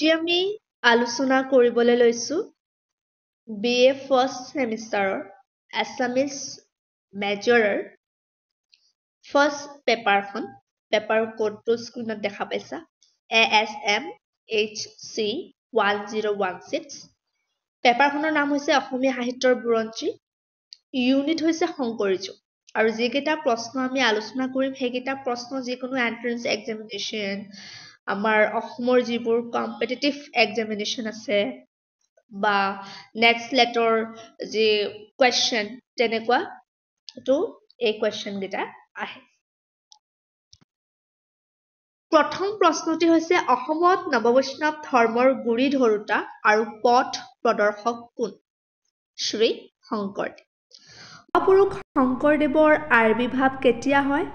আজি আমি আলোচনা কৰিবলৈ লৈছো BA ফাৰ্ষ্ট সেমিষ্টাৰৰ এছামিজ মেজৰৰ ফাৰ্ষ্ট পেপাৰখন পেপাৰ কোডটো স্ক্ৰীনত দেখা পাইছা ASM HC 1016 পেপাৰখনৰ নাম হৈছে অসমীয়া সাহিত্যৰ বুৰঞ্জী ইউনিট হৈছে শংকৰী যুগ আৰু যিকেইটা প্ৰশ্ন আমি আলোচনা কৰিম সেইকেইটা প্ৰশ্ন যিকোনো এন্ট্ৰেন্স এক্সামিনেশ্যন আমাৰ অসমৰ যিবোৰ কম্পিটিটিভ এক্সামিনেশ্যন আছে বা নেক্সট লেটৰ যি কোৱেশ্চন তেনেকুৱা তো এই কোৱেশ্চন কেইটা আহে প্ৰথম প্ৰশ্নটি হৈছে অসমত নৱবৈষ্ণৱ ধৰ্মৰ গুৰি ধৰোতা আৰু পথ প্ৰদৰ্শক কোন শ্ৰী শংকৰদেৱ মহাপুৰুষ শংকৰদেৱৰ আবিৰ্ভাৱ কেতিয়া হয়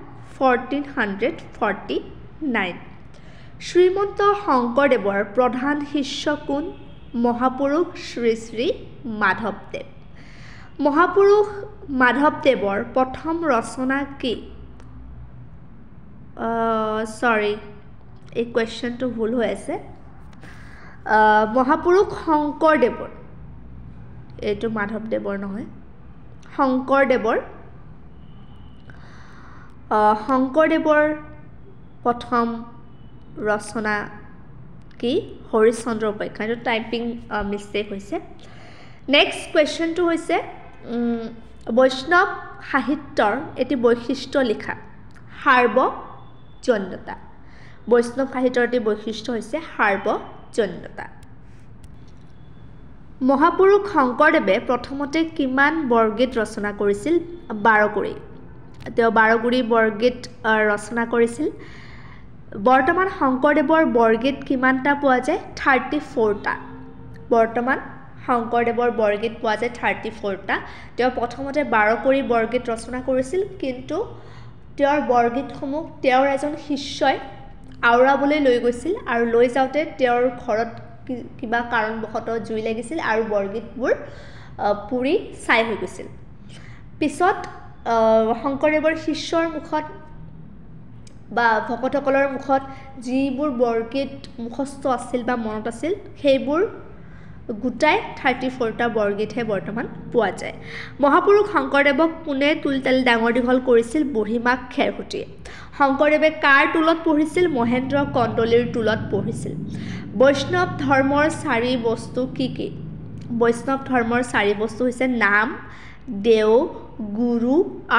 1449 শ্ৰীমন্ত শংকৰদেৱৰ প্ৰধান শিষ্য কোন মহাপুৰুষ শ্ৰী শ্ৰী মাধৱদেৱ মহাপুৰুষ মাধৱদেৱৰ প্ৰথম ৰচনা কি সৰি এই কোৱেশ্চনটো ভুল হৈ আছে মহাপুৰুষ শংকৰদেৱৰ এইটো মাধৱদেৱৰ নহয় শংকৰদেৱৰ প্ৰথম ৰচনা কি হৰিশ্চন্দ্ৰ উপাখ্যান এইটো টাইপিং মিষ্টেক হৈছে নেক্সট কুৱেশ্যনটো হৈছে বৈষ্ণৱ সাহিত্যৰ এটি বৈশিষ্ট্য লিখা সাৰ্বজনীনতা বৈষ্ণৱ সাহিত্যৰ এটি বৈশিষ্ট্য হৈছে সাৰ্বজনীনতা মহাপুৰুষ শংকৰদেৱে প্ৰথমতে কিমান বৰগীত ৰচনা কৰিছিল 12 কৰি তেওঁ 12 কৰি বৰগীত ৰচনা কৰিছিল বৰ্তমান শংকৰদেৱৰ বৰগীত কিমানটা পোৱা যায় 34টা বৰ্তমান শংকৰদেৱৰ বৰগীত পোৱা যায় 34টা তেওঁ প্ৰথমতে 12 কৰি বৰগীত ৰচনা কৰিছিল কিন্তু তেওঁৰ বৰগীতসমূহ তেওঁৰ এজন শিষ্যই আওৰাবলৈ লৈ গৈছিল আৰু লৈ যাওঁতে তেওঁৰ ঘৰত কিবা কাৰণবশতঃ জুই লাগিছিল আৰু বৰগীতবোৰ পুৰি ছাই হৈ গৈছিল পিছত শংকৰদেৱৰ শিষ্যৰ মুখত বা ভকতসকলৰ মুখত যিবোৰ বৰগীত মুখস্থ আছিল বা মনত আছিল সেইবোৰ গুটাই 34টা বৰগীতহে বৰ্তমান পোৱা যায় মহাপুৰুষ শংকৰদেৱক কোনে তুলতালি ডাঙৰ দীঘল কৰিছিল বুঢ়ীমাক খেৰসুতিয়ে শংকৰদেৱে কাৰ টোলত পঢ়িছিল মহেন্দ্ৰ কন্দলিৰ টোলত পঢ়িছিল বৈষ্ণৱ ধৰ্মৰ 4 বস্তু কি কি বৈষ্ণৱ ধৰ্মৰ 4 বস্তু হৈছে নাম দেও গুৰু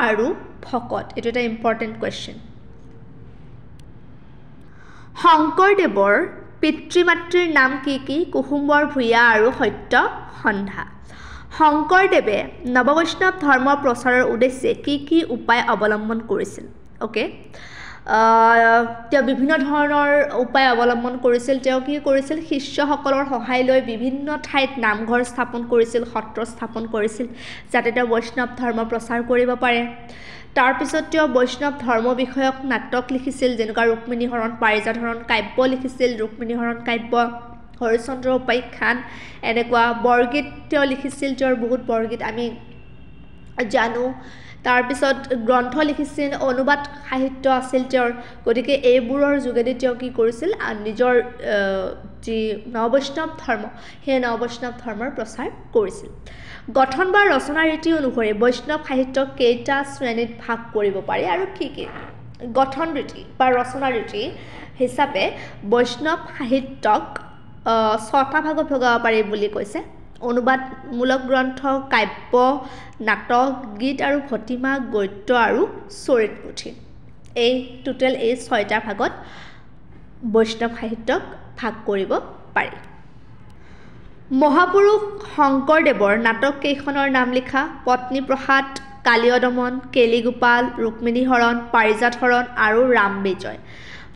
আৰু ভকত এটো এটা ইম্পৰ্টেন্ট কোৱেশ্চন শংকৰদেৱৰ পিতৃ মাতৃৰ নাম কি কি কুসুম্বৰ ভূঞা আৰু সত্য সন্ধ্যা শংকৰদেৱে নৱবৈষ্ণৱ ধৰ্ম প্ৰচাৰৰ উদ্দেশ্যে কি কি উপায় অৱলম্বন কৰিছিল ওকে তেওঁ বিভিন্ন ধৰণৰ উপায় অৱলম্বন কৰিছিল তেওঁ কি কৰিছিল শিষ্যসকলৰ সহায় লৈ বিভিন্ন ঠাইত নামঘৰ স্থাপন কৰিছিল সত্ৰ স্থাপন কৰিছিল যাতে তেওঁ বৈষ্ণৱ ধৰ্ম প্ৰচাৰ কৰিব পাৰে তাৰ পিছত তেওঁ বৈষ্ণৱ ধৰ্ম বিষয়ক নাটক লিখিছিল যেনেকা ৰুক্মিণী হৰণ পাৰিজাত হৰণ কাব্য লিখিছিল ৰুক্মিণী হৰণ কাব্য হৰিশ্চন্দ্ৰ উপাখ্যান এনেকুৱা বৰগীত তেওঁ লিখিছিল তেওঁৰ বহুত বৰগীত আমি জানো তাৰ পিছত গ্ৰন্থ লিখিছিল অনুবাদ সাহিত্য আছিল তেওঁৰ গতিকে এইবোৰৰ যোগেদি তেওঁ কি কৰিছিল নিজৰ যি নৱবৈষ্ণৱ ধৰ্ম সেই নৱবৈষ্ণৱ ধৰ্মৰ প্ৰচাৰ কৰিছিল গঠন বা ৰচনা ৰীতি অনুসৰি বৈষ্ণৱ সাহিত্যক কেইটা শ্ৰেণীত ভাগ কৰিব পাৰি আৰু কি কি গঠন ৰীতি বা ৰচনা ৰীতি হিচাপে বৈষ্ণৱ সাহিত্যক 6টা ভাগত ভগাব পাৰি বুলি কৈছে অনুবাদমূলক গ্ৰন্থ কাব্য নাটক গীত আৰু ভটিমা গদ্য আৰু চৰিত পুথি এই টোটাল এই 6টা ভাগত বৈষ্ণৱ সাহিত্যক ভাগ কৰিব পাৰি মহাপুৰুষ শংকৰদেৱৰ নাটক কেইখনৰ নাম লিখা পত্নীপ্ৰসাদ কালীয় দমন কেলিগোপাল ৰুক্মিণী হৰণ পাৰিজাত হৰণ আৰু ৰাম বিজয়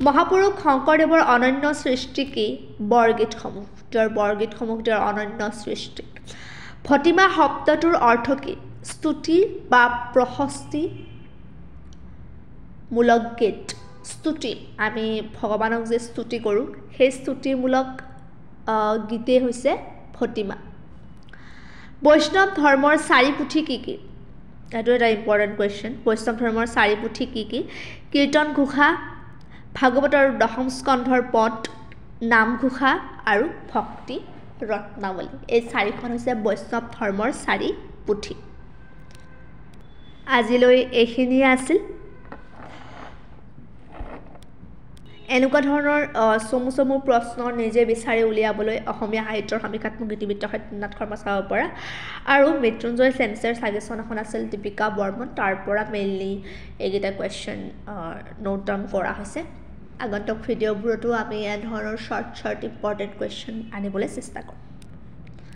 মহাপুৰুষ শংকৰদেৱৰ অনন্য সৃষ্টি কি বৰগীতসমূহ তেওঁৰ বৰগীতসমূহ তেওঁৰ অনন্য সৃষ্টি ভটিমা শব্দটোৰ অৰ্থ কি স্তুতি বা প্ৰশস্তি মূলক গীত স্তুতি আমি ভগৱানক যে স্তুতি কৰোঁ সেই স্তুতিমূলক গীতে হৈছে ভটিমা বৈষ্ণৱ ধৰ্মৰ 4 পুথি কি কি এটো এটা ইম্পৰ্টেন্ট কোৱেশ্চন বৈষ্ণৱ ধৰ্মৰ 4 পুথি কি কি কীৰ্তন ঘোষা ভাগৱতৰ দশম স্কন্ধৰ পদ নামঘোষা আৰু ভক্তি ৰত্নাৱলী এই চাৰিখন হৈছে বৈষ্ণৱ ধৰ্মৰ চাৰি পুথি আজিলৈ এইখিনিয়ে আছিল এনেকুৱা ধৰণৰ চমু প্ৰশ্ন নিজে বিচাৰি উলিয়াবলৈ অসমীয়া সাহিত্যৰ সমীক্ষাত্মক ইতিবৃত্ত সত্যনাথ শৰ্মা চাব পৰা আৰু মৃত্যুঞ্জয় চেন্সৰ সাজেশ্যন এখন আছিল দীপিকা বৰ্মন তাৰ পৰা মেইনলি এইকেইটা কুৱেশ্যন নোট ডাউন কৰা হৈছে আগন্তুক ভিডিঅ'বোৰতো আমি এনে ধৰণৰ শৰ্ট ইম্পৰ্টেণ্ট কুৱেশ্যন আনিবলৈ চেষ্টা কৰিম